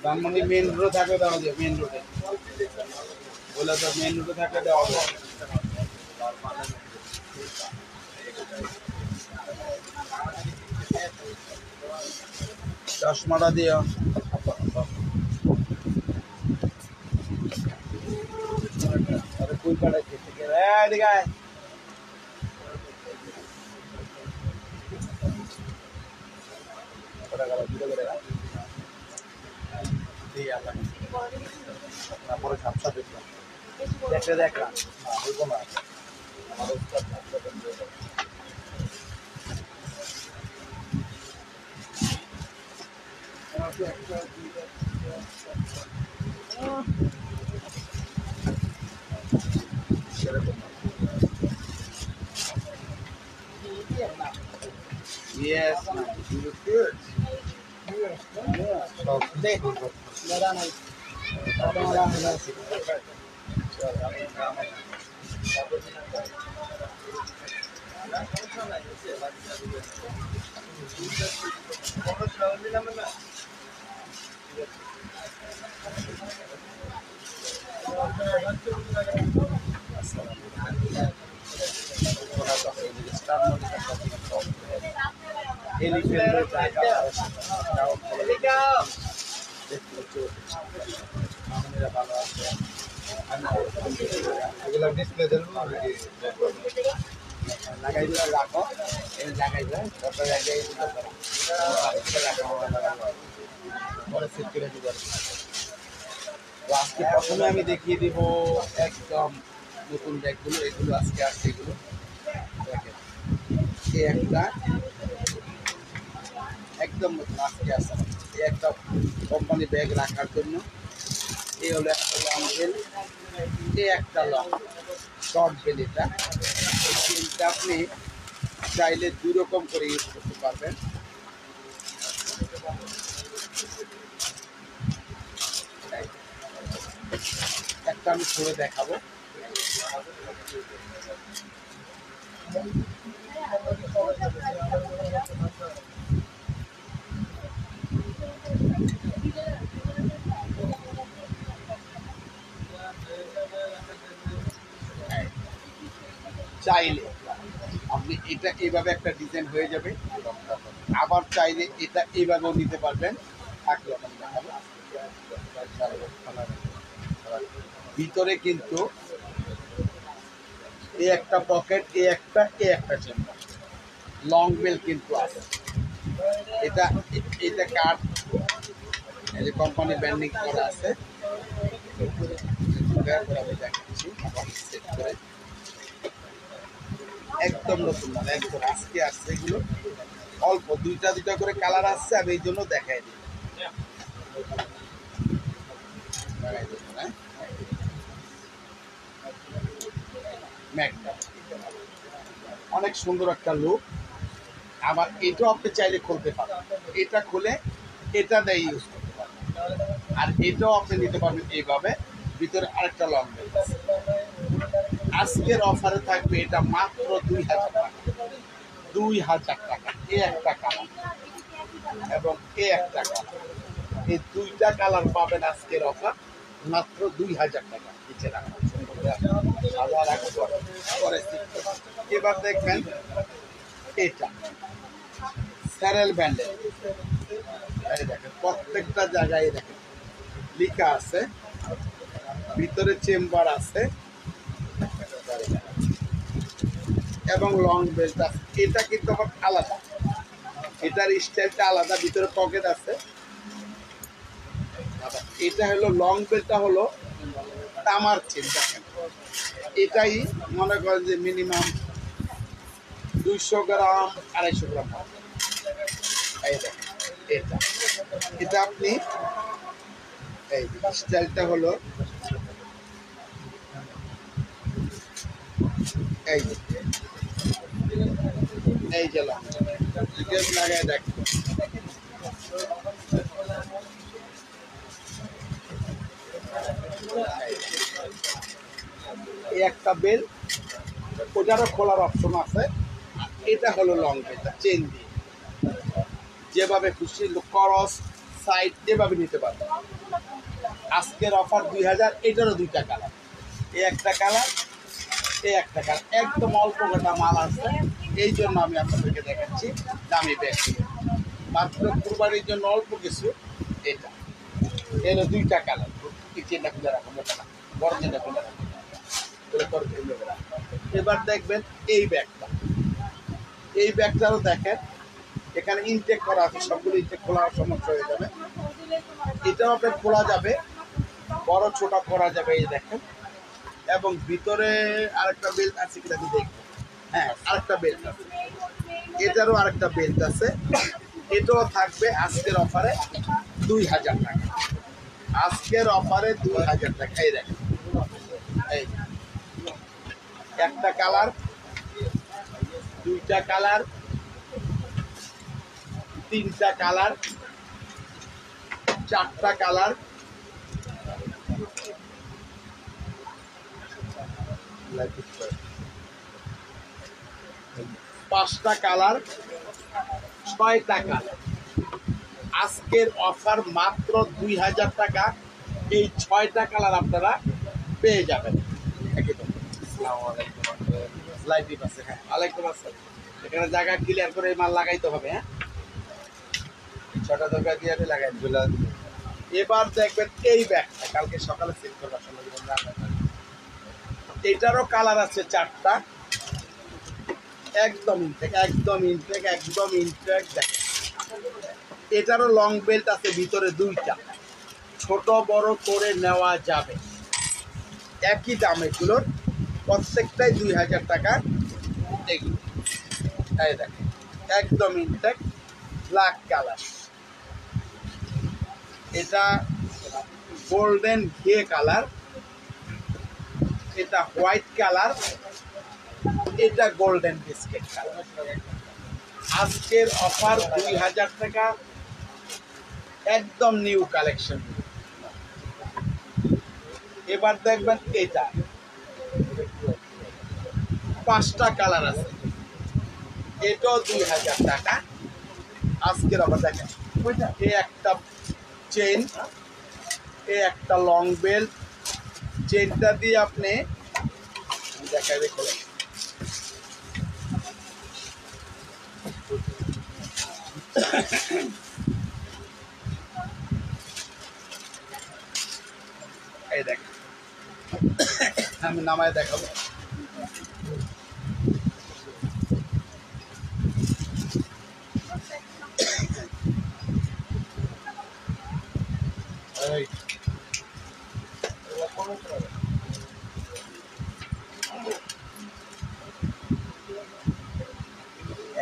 Dhanmondi main রোডে থাকলে দেওয়া যায়, মেন রোডে বলে তো মেন রোডে থাকলে দেওয়া যায়। চশমাটা দিও। তারপরে ঝাপসা দেখলাম, দেখে দেখলাম Yes, you look good. লাগাই দিলে রাখো, লাগাই দেয় পরে সেট করে দিব। তো আজকে প্রথমে আমি দেখিয়ে দিব একদম নতুন ব্যাগগুলো, এগুলো আজকে আসছে। এগুলো দেখেন, এই একটা একদম নতুন আজকে আসছে, এই একটা কোম্পানি ব্যাগ রাখার জন্য। এই হলো একটা লং বেল, এই একটা লং শর্ট বেল। এটা এই চেনটা আপনি চাইলে দুই রকম করে ইউজ করতে পারবেন। একটা আমি খুলে দেখাবো। চাইলে আপনি এটা এইভাবে একটা ডিজাইন হয়ে যাবে, আবার চাইলে এটা এইভাবেও নিতে পারবেন। ভিতরে কিন্তু এই একটা পকেট, এই একটা চেম্বার, লং বেল কিন্তু আছে। এটা এটা কাঠ, এই যে কোম্পানি ব্র্যান্ডিং করা আছে। আমি দেখাচ্ছি সেট করে, একদম নতুন মাল, একদম আজকে আসছে। এগুলো অল্প দুইটা করে কালার আসছে, আমি এই জন্য দেখাই দিই। অনেক সুন্দর একটা লুক। আবার এটাও আপনি চাইলে খুলতে পারেন, এটা খুলে এটা দিয়ে ইউজ করতে পারেন। আর এটাও আপনি নিতে পারবেন এইভাবে। ভিতরে আরেকটা লং বেল আছে। আজকের অফারে থাকবে এটা মাত্র 2000 টাকা। 2000 টাকা এই একটা কালার এবং এই একটা কালার, এই দুইটা কালার পাবেন আজকের অফার মাত্র 2000 টাকা। নিচে রাখা এবার দেখবেন এটা স্যারেল ব্যান্ডেল। দেখেন প্রত্যেকটা জায়গায় দেখেন লেখা আছে, ভিতরে চেম্বার আছে এবং লং বেল্ট আছে। এটা কিন্তু আবার আলাদা, এটার স্টাইলটা আলাদা, ভিতরে পকেট আছে। এটা হলো লং বেল্টটা হলো তামার চেন। দেখেন এটাই মনে করেন যে মিনিমাম 200 গ্রাম 250 গ্রাম। এই দেখেন এটা এটা আপনি এই স্টাইলটা হলো এই এই যে লাগায় দেখেন একটা বেল, ওটারও খোলার অপশন আছে। এটা হলো লং বেলটা, চেন দিয়ে যেভাবে খুশি ক্রস সাইড যেভাবে নিতে পারবে। আজকের অফার 2000, এটারও দুইটা কালার, এই একটা কালার, এই একটা কালার, একদম অল্প কটা মাল আছে, এই জন্য আমি আপনাদেরকে দেখাচ্ছি দামি ব্যাগ মাত্র কুরবানির জন্য অল্প কিছু। এটা এলো দুইটা কালার, এই চেনটা খুলে রাখুন, বড় চেনটা খুলে রাখুন। এবার দেখবেন এই ব্যাগটা, এই ব্যাগটারও দেখেন এখানে ইনটেক করা আছে, সবগুলো ইনটেক খোলার সমস্যা হয়ে যাবে। এটাও আপনার খোলা যাবে, বড় ছোট করা যাবে, এই দেখেন। এবং ভিতরে আরেকটা বেল্ট আছে কিনা আমি দেখব। হ্যাঁ, আরেকটা বেল্ট আছে, এটারও আরেকটা বেল্ট আছে। এটাও থাকবে আজকের অফারে 2000 টাকা। আজকের অফারে 2000 টাকা। এই দেখেন, এই একটা কালার, দুইটা কালার, তিনটা কালার, চারটা কালার, পাঁচটা কালার, ছয়টা কালার। আজকের অফার মাত্র 2000 টাকা। এই 6টা কালার আপনারা পেয়ে যাবেন। এখানে জায়গা ক্লিয়ার করে মাল লাগাইতে হবে। হ্যাঁ, 6টা দরকার দিয়ে লাগাই। এবার দেখবেন এই ব্যাগটা কালকে সকালে সেল করবো। এটারও কালার আছে 4টা, একদম ইনটেক, একদম ইনটেক, একদম ইনটেক। দেখেন এটারও লং বেল্ট আছে, ভিতরে দুইটা, ছোট বড় করে নেওয়া যাবে। একই দাম, এগুলোর প্রত্যেকটাই 2000 টাকা। এগুলো এই দেখেন একদম ইনটেক, ব্ল্যাক কালার। এটা গোল্ডেন ঘে কালার, এটা হোয়াইট কালার, এটা গোল্ডেন বিস্কিট কালার। আজকের অফার 2000 টাকা, একদম নিউ কালেকশন। এবার দেখবেন এটা 5টা কালার আছে, এটাও 2000 টাকা। আজকের অফার দেখেন, এই একটা চেন, এই একটা লং বেল্ট, চেনটা দিয়ে আপনি দেখাবে খোলেন। এই দেখেন, আমি নামায় দেখাবো।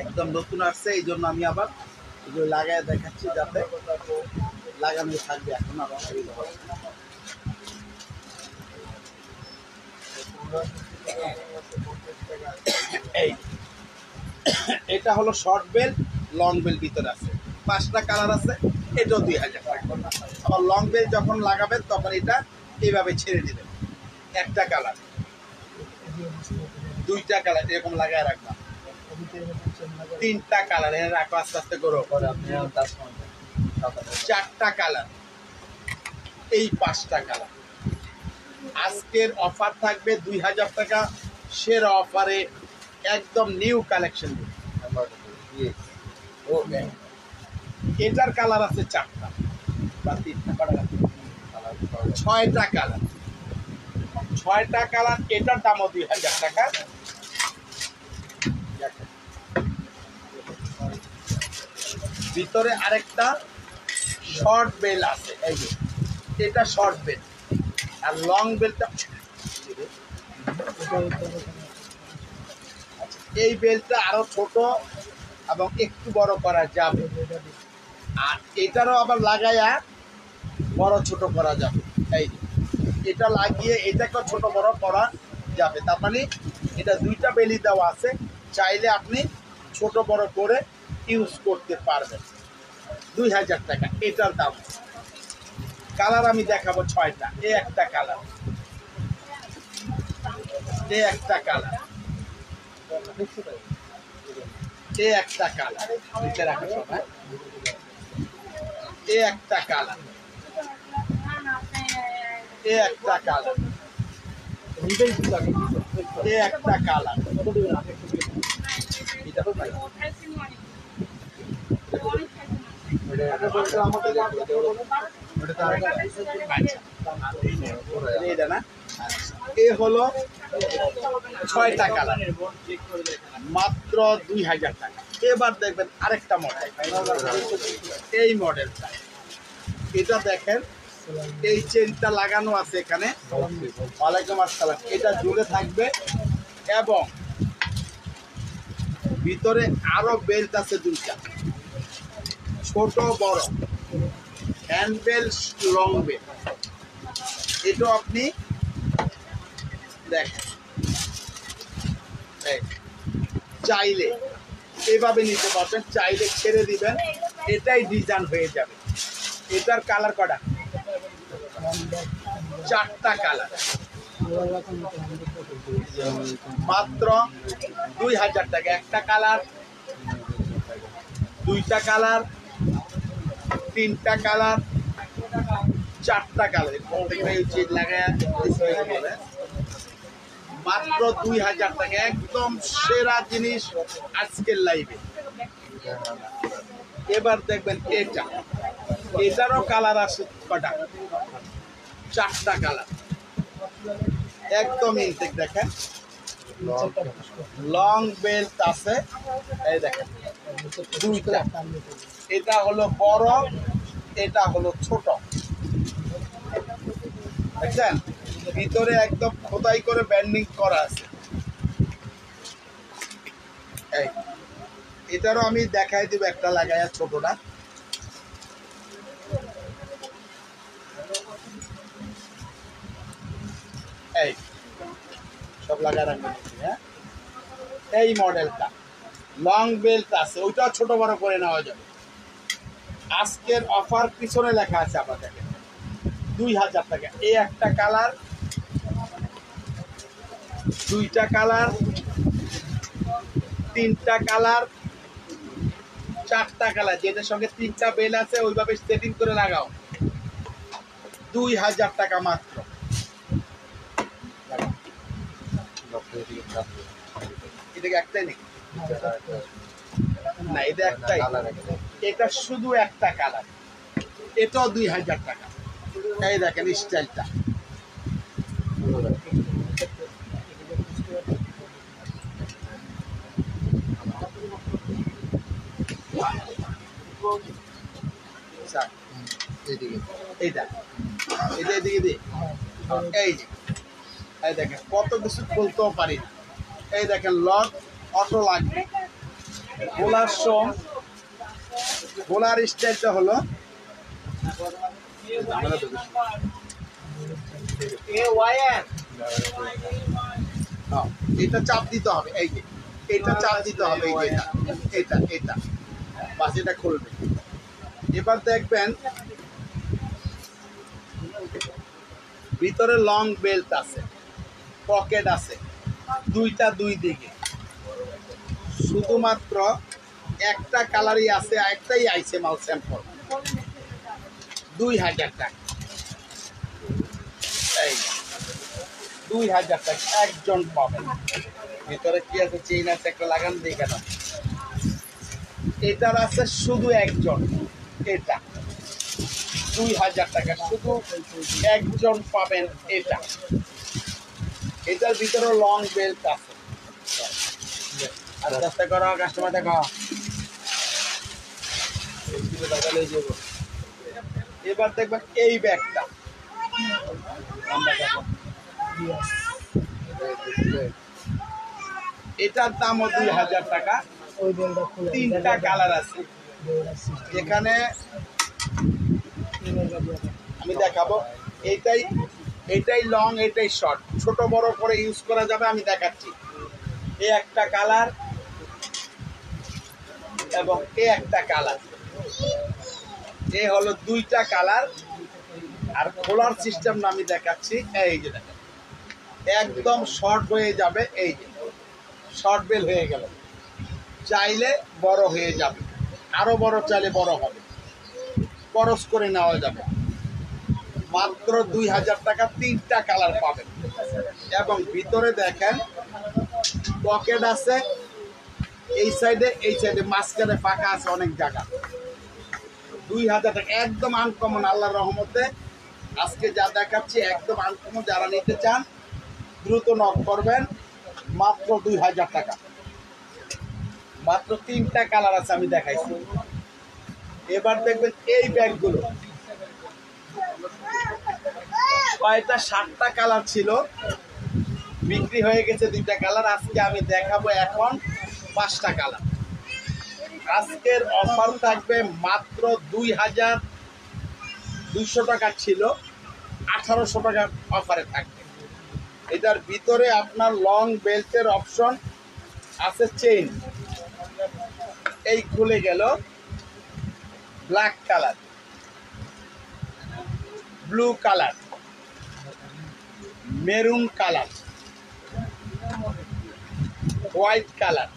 একদম নতুন আসছে, এই জন্য আমি আবার এগুলো লাগায় দেখাচ্ছি, যাতে লাগানো থাকবে। এখন আবার এই এটা হলো শর্ট বেল্ট, লং বেল্ট ভিতরে আছে, 5টা কালার আছে, এটাও 2000 টাকা। আবার লং বেল্ট যখন লাগাবেন তখন এটা এইভাবে ছেড়ে দিবেন। একটা কালার, দুইটা কালার এরকম লাগায় রাখবা, 3টা কালার এনে রাখো, আস্তে আস্তে করো। 4টা কালার, এই 5টা কালার। আজকের অফার থাকবে 2000 টাকা। সেরা অফারে একদম নিউ কালেকশন। এটার কালার আছে 4টা বা 3টা, 6টা কালার, 6টা কালার। এটার দামও 2000 টাকা। ভিতরে আরেকটা শর্ট বেল আছে, এই যে এটা শর্ট বেল, আর লং বেলটা এই বেলটা আরো ছোট এবং একটু বড় করা যাবে। আর এটারও আবার লাগাইয়া বড় ছোট করা যাবে। এই এটা লাগিয়ে এটাকে ছোট বড় করা যাবে। তার মানে এটা 2টা বেলি দেওয়া আছে, চাইলে আপনি ছোট বড় করে ইউজ করতে পারবেন। 2000 টাকা এটার দাম। কালার আমি দেখাবো 6টা। এই একটা কালার, এ একটা কালার, এ একটা কালার, নিচে রাখা সময় এ একটা কালার, এ একটা কালার, এ একটা কালার, এটা না, এ হলো 6টা কালার, মাত্র 2000 টাকা। এবার দেখবেন আরেকটা মডেল, এই মডেলটা, এটা দেখেন এই চেনটা লাগানো আছে এখানে। ওয়ালাইকুম আসসালাম। এটা জুড়ে থাকবে এবং ভিতরে আরো বেল্ট আছে 2টা, ছোট বড়, হ্যান্ড বেল্ট, লং বেল্ট। এটা আপনি দেখেন চাইলে এভাবে নিতে পারবেন, চাইলে ছেড়ে দিবেন, এটাই ডিজাইন হয়ে যাবে। এটার কালার কটা? 4টা কালার, মাত্র 2000 টাকা। একটা কালার, 2টা কালার, 3টা কালার, 4টা কালার, মাত্র 2000 টাকা। একদম সেরা জিনিস আজকের লাইভে। এবার দেখবেন এটা, এটারও কালার আছে কটা? 4টা কালার, একদম ইনটেক। দেখেন লং বেল্ট আছে, এই দেখেন 2টা। এটা হলো বড়, এটা হলো ছোট, দেখছেন? ভিতরে একদম খোদাই করে ব্যান্ডিং করা আছে। এই এটারও আমি দেখাই দিব একটা লাগাইয়া, ছোটটা। এই সব লাগা রাখবেন, হ্যাঁ? এই মডেলটা লং বেল্ট আছে, ওইটাও ছোট বড় করে নেওয়া যাবে। আজকের অফার পিছনে লেখা আছে আপনাদের 2000 টাকা। এই একটা কালার, 2টা কালার, 3টা কালার, 4টা কালার, যেটার সঙ্গে 3টা বেল আছে ওইভাবে সেটিং করে লাগাও। 2000 টাকা মাত্র। এটা একটাই নাকি? না, এটা একটাই। এটা শুধু একটা কালার, এটাও 2000 টাকা। এই দেখেন স্টাইলটা, এইটা এটা এদিকে দিই। এই যে এই দেখেন কত কিছু খুলতেও পারি না। এই দেখেন লক অটো লাগবে। খোলার স্টাইলটা হলো এটা চাপ দিতে হবে, এই যে এটা চাপ দিতে হবে, এই যে এটা এটা বাস, এটা খুলবে। এবার দেখবেন ভিতরে লং বেল্ট আছে, পকেট আছে, 2টা 2 দিকে। শুধুমাত্র একটা কালারই আছে, একটাই আইছে মাল স্যাম্পল, 2000 টাকা। এই 2000 টাকা একজন পাবেন। ভিতরে কি আছে? চেইন আছে, একটা লাগান দিই কেন? এটার আছে শুধু একজন, এটা 2000 টাকা, শুধু একজন পাবেন এটা। এটার ভিতরে লং বেল্ট আছে। আস্তে আস্তে করো, কাস্টমার দেখো। এবার দেখবেন এই ব্যাগটা, এটার দামও 2000 টাকা। 3টা কালার আছে এখানে, আমি দেখাবো। এইটাই লং, এটাই শর্ট, ছোট বড় করে ইউজ করা যাবে। আমি দেখাচ্ছি। এই একটা কালার এবং এই একটা কালার, এই হলো 2টা কালার। আর খোলার সিস্টেম আমি দেখাচ্ছি। এই যে দেখেন, একদম শর্ট হয়ে যাবে। এই যে শর্ট বেল হয়ে গেল, চাইলে বড় হয়ে যাবে, আরো বড় চাইলে বড় হবে, খরচ করে নেওয়া যাবে। মাত্র 2000 টাকা 3টা কালার পাবেন। এবং ভিতরে দেখেন পকেট আছে, এই সাইডে মাঝখানে ফাঁকা আছে অনেক জায়গা। 2000 টাকা একদম আনকমন, আল্লাহর রহমতে আজকে যা দেখাচ্ছি একদম আনকমন। যারা নিতে চান দ্রুত নক করবেন। মাত্র 2000 টাকা, মাত্র 3টা কালার আছে আমি দেখাইছি। এবার দেখবেন এই ব্যাগগুলো, 7টা কালার ছিল, বিক্রি হয়ে গেছে 2টা কালার। আজকে আমি দেখাবো এখন 5টা কালার। আজকের অফার থাকবে মাত্র 2200 টাকা ছিল, 1800 টাকা অফারে থাকবে। এটার ভিতরে আপনার লং বেল্টের অপশন আছে, চেইন এই খুলে গেল, black colour, blue colour, maroon colour, white colour,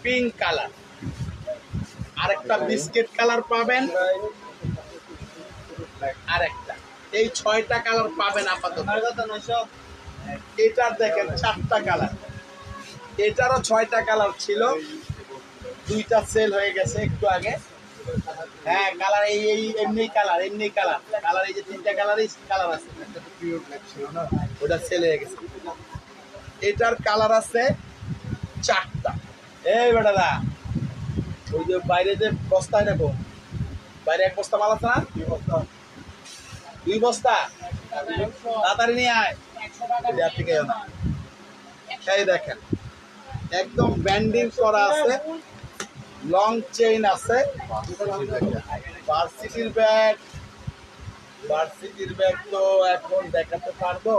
pink colour, আরেকটা বিস্কিট কালার পাবেন, আরেকটা। এই 6টা কালার পাবেন আপাতত। এটার দেখেন 4টা কালার, এটারও 6টা কালার ছিল, 2টা সেল হয়ে গেছে একটু আগে। হ্যাঁ কালার এই এমনি কালার কালার এই যে 3টা কালারই কালার আছে, ওটা সেল হয়ে গেছে। এটার কালার আছে 4টা। এই বেটাদা, ওই যে বাইরে যে বস্তায় দেখো, বাইরে 1 বস্তা মাল আছে না, 2 বস্তা, তাড়াতাড়ি নিয়ে আয়। এই দেখেন একদম ব্যান্ডিং করা আছে, লং চেইন আছে, ভার্সিটির ব্যাগ তো এখন দেখাতে পারবো,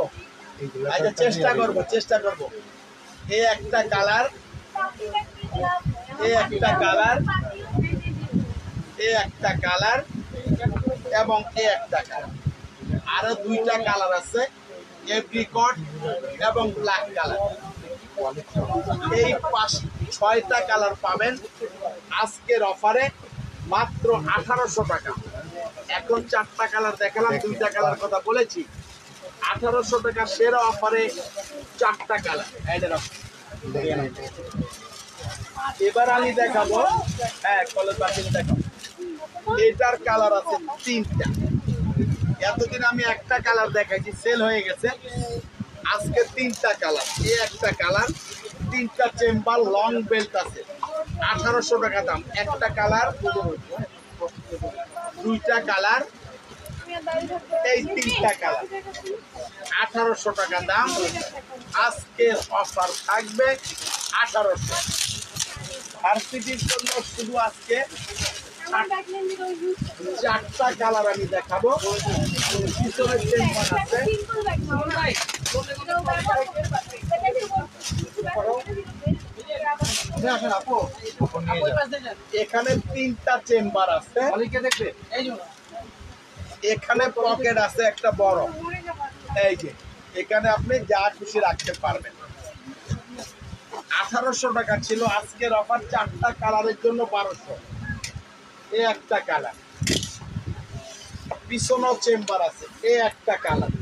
আচ্ছা চেষ্টা করবো। এই একটা কালার, এই একটা কালার, এই একটা কালার এবং এই একটা কালার, আরো 2টা কালার আছে, এপ্রিকট এবং ব্ল্যাক কালার। এই 6টা কালার পাবেন আজকের অফারে মাত্র 1800 টাকা। এখন 4টা কালার দেখালাম, 2টা কালার কথা বলেছি। 1800 টাকা সেরা অফারে 4টা কালার। এবার আমি দেখাবো, হ্যাঁ কলেজ বাকি দেখাবো। এটার কালার আছে 3টা। এতদিন আমি একটা কালার দেখাইছি, সেল হয়ে গেছে। আজকে 3টা কালার, এই একটা কালার, 3টা চেম্বার, লং বেল্ট আছে, 1800 টাকা দাম। একটা কালার, 2টা কালার, এই 3টা কালার, 1800 টাকা দাম। আজকের অফার থাকবে 1800। ভার্সিটির জন্য শুধু আজকে 4টা কালার আমি দেখাবো। পিছনের চেম্বার আছে, এখানে 3টা চেম্বার আছে, এখানে পকেট আছে একটা বড়। এই যে এখানে আপনি যা খুশি রাখতে পারবেন। 1800 টাকা ছিল, আজকের অফার 4টা কালারের জন্য 1200। এই একটা কালার, পিছনেও চেম্বার আছে, এই একটা কালার,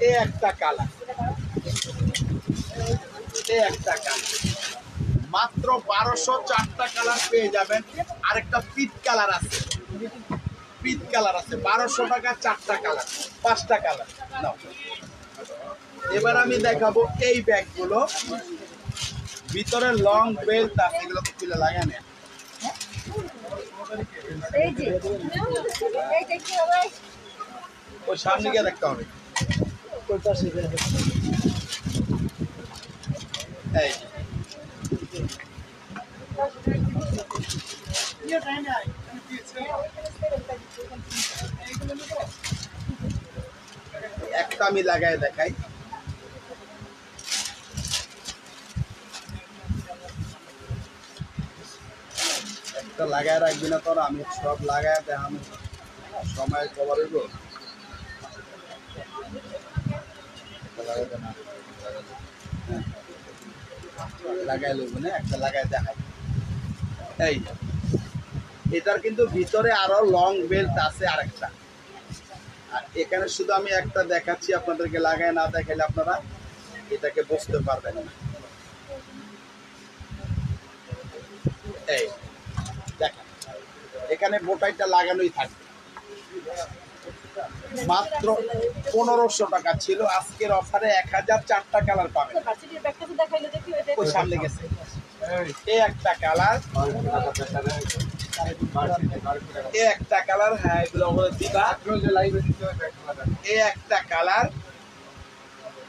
এই একটা কালার, এই একটা কালার। মাত্র 1200 4টা কালার পেয়ে যাবেন। আরেকটা পিট কালার আছে, 1200 টাকা 4টা কালার, 5টা কালার। এবার আমি দেখাবো এই ব্যাগগুলো, ভিতরে লং বেল্ট আছে, এগুলো তো খুলে লাগে না। ওই সামনে গিয়ে দেখতে হবে। এই একটা আমি লাগাই দেখাই। একটা লাগায় রাখবি না তোর, আমি সব লাগায় দেখাবো। সময় কভার হইব লাগাই লইব না, একটা লাগাই দেখাই। এই এটার কিন্তু ভিতরে আরো লং বেল্ট আছে আরেকটা, আর এখানে শুধু আমি একটা দেখাচ্ছি আপনাদেরকে, লাগায় না দেখাইলে আপনারা এটাকে বুঝতে পারবেন না। এই দেখেন এখানে বোটাইটা লাগানোই থাকবে, মাত্র 1500 টাকা ছিল, আজকের অফারে 1000 4টা কালার পাবেন। ওই সামনে গেছে এই একটা কালার, এই একটা কালার, হ্যাঁ এগুলো দিবা, এই একটা কালার,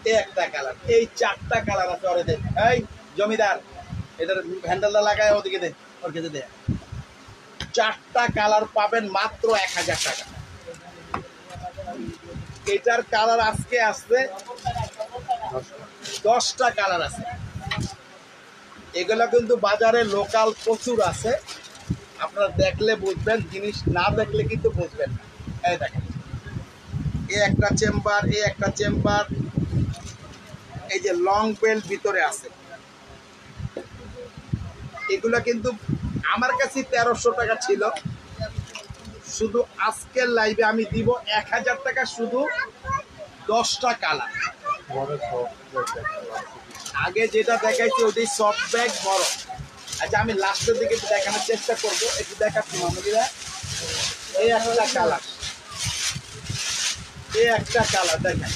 এই একটা কালার, এই 4টা কালার আছে। ওরে দে, এই জমিদার এটার হ্যান্ডেলটা লাগায় ওদিকে দে, ওর কাছে দে। 4টা কালার পাবেন মাত্র 1000 টাকা। এটার কালার আজকে আসবে 10টা কালার আছে। এগুলো কিন্তু বাজারে লোকাল প্রচুর আছে, আপনারা দেখলে বুঝবেন, জিনিস না দেখলে কিন্তু বুঝবেন না। এই দেখেন এই একটা চেম্বার, এই একটা চেম্বার, এই যে লং বেল্ট ভিতরে আছে, এগুলা কিন্তু আমার কাছে 1300 টাকা ছিল, শুধু আজকের লাইভে আমি দিব 1000 টাকা, শুধু 10টা কালার। আগে যেটা দেখাইছি ওইটাই সফট ব্যাগ বড়। আচ্ছা আমি লাস্টের দিকে একটু দেখানোর চেষ্টা করবো, একটু দেখাচ্ছি মামুনিরা। এই একটা কালার, এই একটা কালার দেখেন,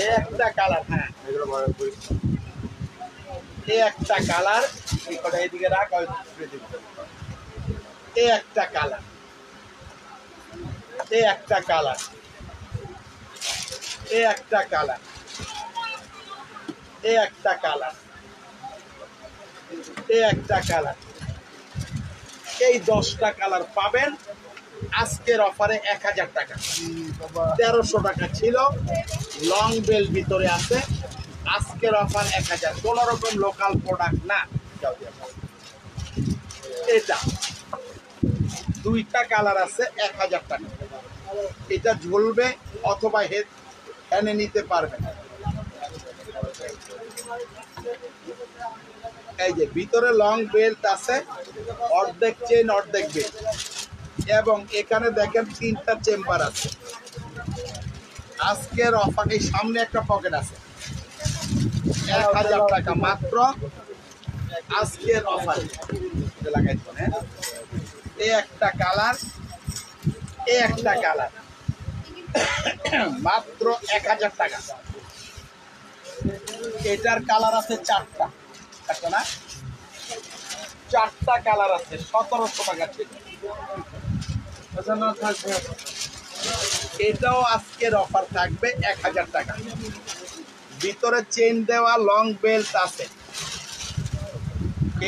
এই একটা কালার, হ্যাঁ এই একটা কালার, এইদিকে রাখ, এই একটা কালার, এই একটা কালার, এই একটা কালার, এই একটা কালার, এই একটা কালার, এই 10টা কালার পাবেন আজকের অফারে 1000 টাকা। 1300 টাকা ছিল, লং বেল ভিতরে আছে, আজকের অফার 1000, কোনো রকম লোকাল প্রোডাক্ট না। এটা 2টা কালার আছে 1000 টাকা, এটা ঝুলবে অথবা এনে নিতে পারবেন। এই যে ভিতরে লং বেল্ট আছে, অর্ধেক চেন অর্ধেক বেল্ট, এবং এখানে দেখেন 3টা চেম্বার আছে। আজকের অফারে সামনে একটা পকেট আছে, 1000 টাকা মাত্র আজকের অফারে লাগাইছেন। হ্যাঁ এই একটা কালার, এই একটা কালার, মাত্র 1000 টাকা। এটার কালার আছে 4টা, একটা না 4টা কালার আছে, 1700 টাকা ছিল। এটাও আজকের অফার থাকবে 1000 টাকা, ভিতরে চেইন দেওয়া লং বেল্ট আছে,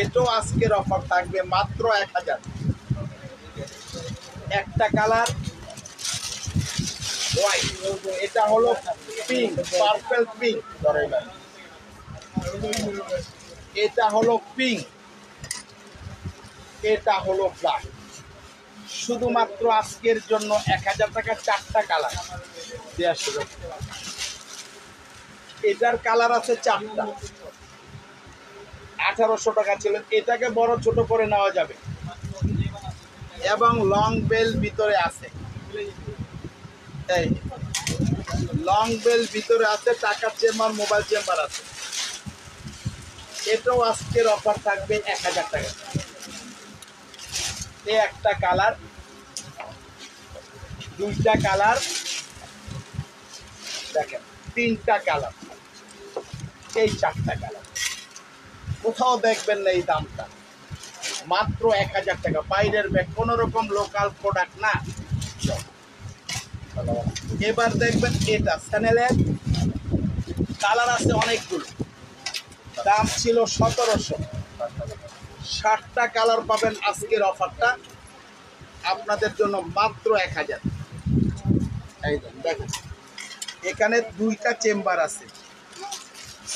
এটাও আজকের অফার থাকবে মাত্র 1000। একটা কালার হোয়াইট, এটা হলো পিঙ্ক, পার্পল পিঙ্ক, এটা হলো পিঙ্ক, এটা হলো ব্ল্যাক। শুধুমাত্র আজকের জন্য 1000 টাকা, 4টা কালার। এটার কালার আছে 4টা, 1800 টাকা ছিল। এটাকে বড় ছোট করে নেওয়া যাবে, এবং লং বেল ভিতরে আছে, এই লং বেল ভিতরে আছে, টাকার চেম্বার, মোবাইল চেম্বার আছে। এটাও আজকের অফার থাকবে 1000 টাকা। এই একটা কালার, 2টা কালার, দেখেন 3টা কালার, এই 4টা কালার, কোথাও দেখবেন না এই দামটা, মাত্র 1000 টাকা। বাইরের ব্যাগ, কোনো রকম লোকাল প্রোডাক্ট না। এবার দেখবেন এটা চ্যানেলের কালার আছে অনেকগুলো, দাম ছিল 1700, 60টা কালার পাবেন আজকের অফারটা আপনাদের জন্য মাত্র 1000। এই দেখেন এখানে 2টা চেম্বার আছে,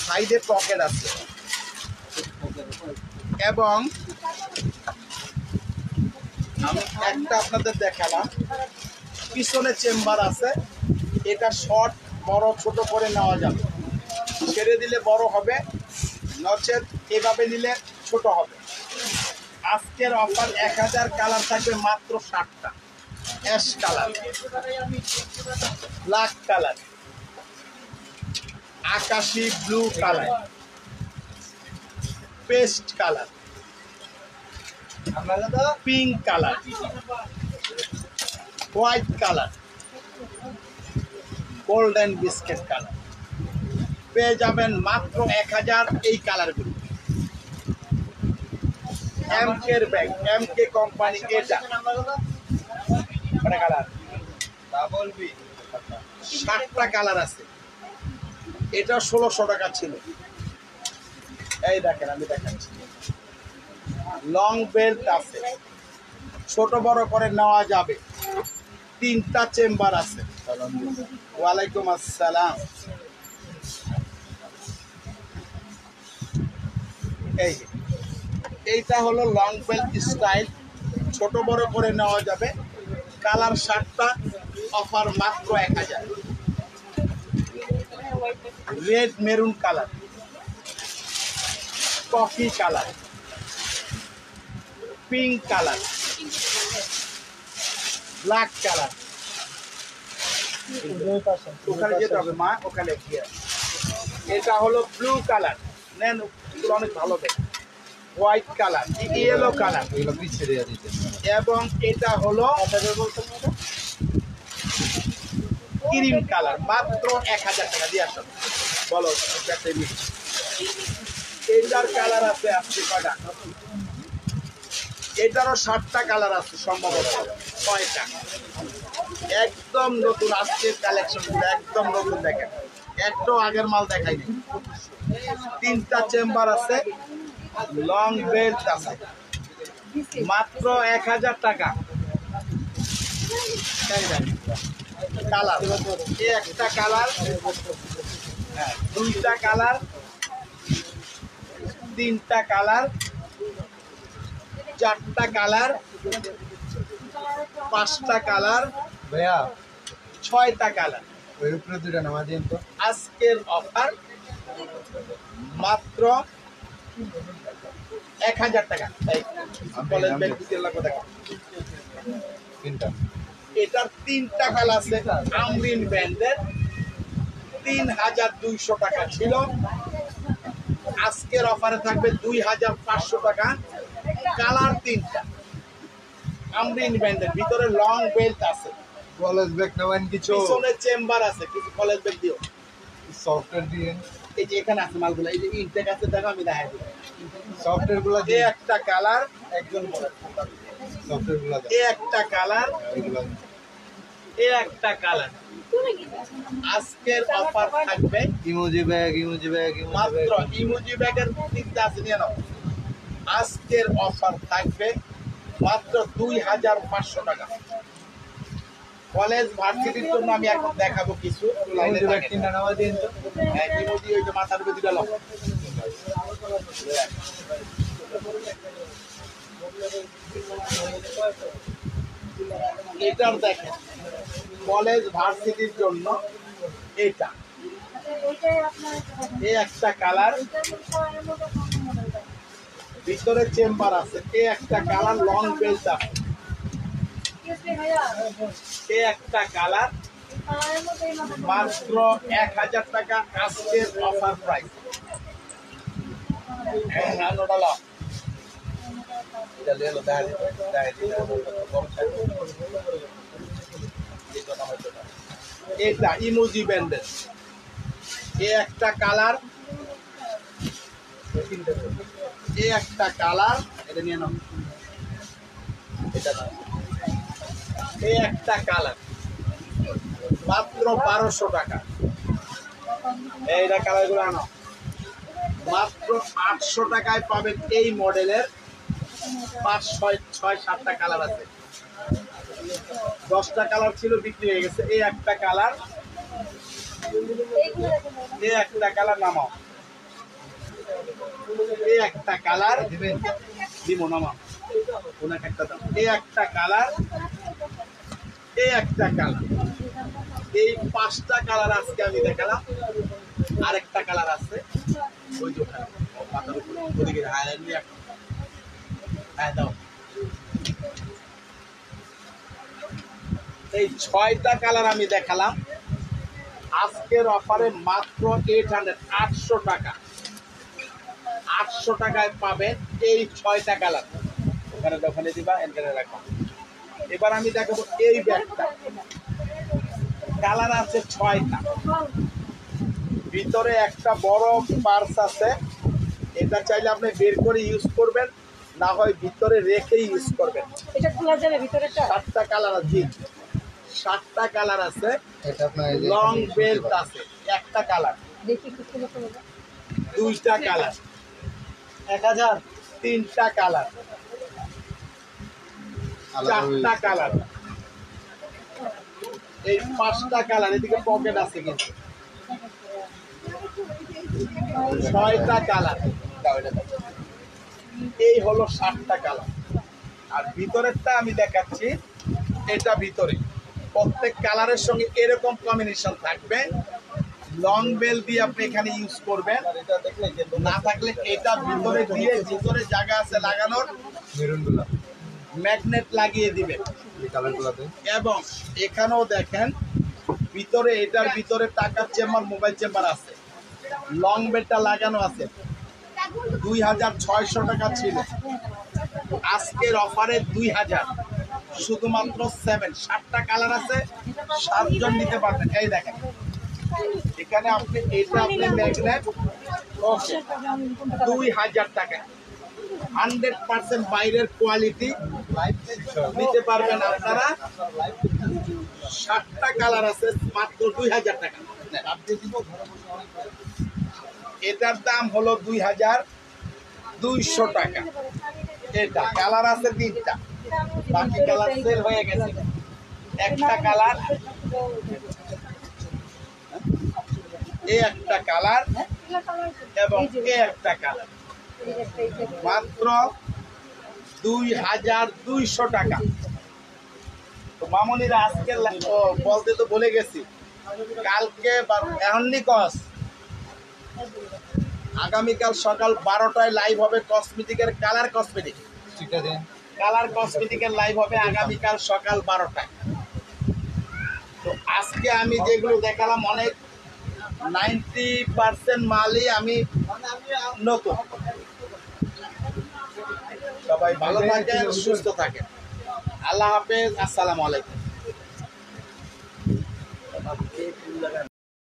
সাইডে পকেট আছে, এবং আমি একটা আপনাদের দেখালাম, পিছনে চেম্বার আছে, এটা শর্ট বড় ছোট করে নেওয়া যাবে, ছেড়ে দিলে বড় হবে, নচেত এভাবে নিলে ছোট হবে। আজকের অফার 1000 কালার থাকবে মাত্র 60টা। অ্যাশ কালার, ব্ল্যাক কালার, আকাশি blue colour, paste colour, pink colour, white colour, golden biscuit colour পেয়ে যাবেন মাত্র 1000 এই কালারগুলো। এমকের ব্যাগ, এমকে কোম্পানি, এটা কালার 60টা কালার আছে। এটা 1600 টাকা ছিল। এই দেখেন আমি দেখাচ্ছি, লং বেল্ট আছে, ছোট বড় করে নেওয়া যাবে, 3টা চেম্বার আছে। ওয়ালাইকুম আসসালাম। এইটা হলো লং বেল্ট স্টাইল, ছোট বড় করে নেওয়া যাবে, কালার 60টা, অফার মাত্র 1000। Red maroon colour, coffee colour, pink colour, black colour, ওখানে যেতে হবে মা, ওখানে গিয়ে। এটা হলো ব্লু কালার, নেন অনেক ভালো দেখে। হোয়াইট কালার, ইয়েলো কালার, এবং এটা হলো ক্রিম কালার, মাত্র 1000 টাকা দিয়ে আসো। বলো এটার কালার আছে আজকে কয়টা? এটারও 60টা কালার আছে, সম্ভবত 6টা। একদম নতুন আজকের কালেকশন, একদম নতুন, দেখেন একটাও আগের মাল দেখাইনি। 3টা চেম্বার আছে, লং বেল্ট আছে, মাত্র 1000 টাকা। কালার, একটা কালার, 2টা কালার, 3টা কালার, 4টা কালার, 5টা কালার, ভাইয়া 6টা কালার। ওই উপরে দুইটা নামা দিন তো। আজকের অফার মাত্র 1000 টাকা। কলেজ ব্যাগ দিতে লাগবে, দেখো তিনটা। এটার 3টা কালার আছে, আমরিন ব্র্যান্ডের, 3200 টাকা ছিল, আজকের অফারে থাকবে 2500 টাকা। কালার 3টা, আমরিন ব্র্যান্ডের, ভিতরে লং বেল্ট আছে, কলেজ ব্যাগ নেবেন কিছু, পিছনে চেম্বার আছে, কিছু কলেজ ব্যাগ দিও। সফটওয়্যার দিয়ে, এই যে এখানে আছে মালগুলো, এই যে ইনটেক আছে, দেখো আমি দেখাই দিই। সফটওয়্যার গুলো এই দিয়ে, একটা কালার, একজন বলে সফটওয়্যার গুলো এই একটা কালার, এইগুলো এই একটা কালার। আজকের অফার থাকবে ইমোজি ব্যাগ, মাত্র ইমোজি ব্যাগের 3টা আছে, নিয়ে নাও। আজকের অফার থাকবে মাত্র 2500 টাকা। কলেজ ভার্সিটির জন্য আমি এখন দেখাবো কিছু লাইনে ব্যাগ তিনটা নামা দিন তো। ইমোজি, ওই যে মাথার উপরে দুটো লোক। এটার দেখেন কলেজ ভার্সিটির জন্য, এটা এই একটা কালার, ভিতরে চেম্বার আছে, এই একটা কালার, লং বেল্ট আছে, এই একটা কালার, মাত্র 1000 টাকা আজকের অফার প্রাইস। এটা ইমোজি ব্যান্ডের, এই একটা কালার, এই একটা কালার, এটা নিয়ে নাও, এটা নাও, এই একটা কালার, মাত্র 1200 টাকা। এইটা কালারগুলো আনো, মাত্র 800 টাকায় পাবেন এই মডেলের 5, 6, 7টা কালার আছে। 10টা কালার ছিল, বিক্রি হয়ে গেছে। এই একটা কালার, এই একটা কালার নামাও, এই একটা কালার দিবেন দিব, নামাও, ওনাকে একটা দাও। এই একটা কালার, এই একটা কালার, এই 5টা কালার আজকে আমি দেখালাম। আরেকটা কালার আছে ওই যে ওখানে মাথার উপরে ওদিকে হাইলাইট নিয়ে হ্যাঁ দাও। এই 6টা কালার আমি দেখালাম আজকের অফারে মাত্র 800 টাকা। 800 টাকায় পাবেন এই 6টা কালার। ওখানে দিবা, এখানে রাখবা। এবার আমি দেখাবো এই ব্যাগটা, কালার আছে 6টা, ভিতরে একটা বড় পার্স আছে। এটা চাইলে আপনি বের করে ইউজ করবেন, না হয় ভিতরে রেখে ইউজ করবেন। এটা খোলা যাবে ভিতরেটা? 7টা কালার আছে, 7টা কালার আছে। এটা আপনার এই যে লং বেল্ট আছে, একটা কালার, দেখি একটু খুলে খুলে দাও। 2টা কালার, 1000, 3টা কালার, আলাদা 4টা কালার, এই 5টা কালার। এদিকে পকেট আছে কিন্তু 6টা কালার। এই হলো 7টা কালার। আর ভিতরেরটা আমি দেখাচ্ছি, এটা ভিতরে প্রত্যেক কালারের সঙ্গে এরকম কম্বিনেশন থাকবে। লং বেল দিয়ে আপনি এখানে ইউজ করবেন, না থাকলে এটা ভিতরে দিয়ে, ভিতরে জায়গা আছে লাগানোর, মেরুন গুলা ম্যাগনেট লাগিয়ে দিবেন। এই কালার গুলাতে এবং এখানেও দেখেন ভিতরে, এটার ভিতরে টাকার চেম্বার, মোবাইল চেম্বার আছে, লং বেলটা লাগানো আছে। 2600 টাকা ছিল, আজকের অফারে 2000, শুধুমাত্র 7টা কালার আছে, 7 জন নিতে পারবেন। এই দেখেন এখানে আপনি এটা আপনি ম্যাগনেট 2000 টাকা, 100% বাইরের কোয়ালিটি নিতে পারবেন আপনারা। 7টা কালার আছে, মাত্র 2000 টাকা। এটার দাম হলো 2200 টাকা। এটা কালার আছে 3টা, বাকি কালার সেল হয়ে গেছে। একটা কালার, এই একটা কালার এবং এই একটা কালার, মাত্র 2200 টাকা। তো মামনিরা আজকে বলতে তো বলে গেছি, কালকে এখনই কস, আগামীকাল সকাল 12টায় লাইভ হবে কসমেটিকের কালার কসমেটিক। ঠিক আছে, কালার কসমেটিকের লাইভ হবে আগামীকাল সকাল 12টায়। তো আজকে আমি যেগুলো দেখালাম অনেক 90% মালই আমি নতুন। সবাই ভালো থাকেন, সুস্থ থাকেন। আল্লাহ হাফেজ, আসসালামু আলাইকুম।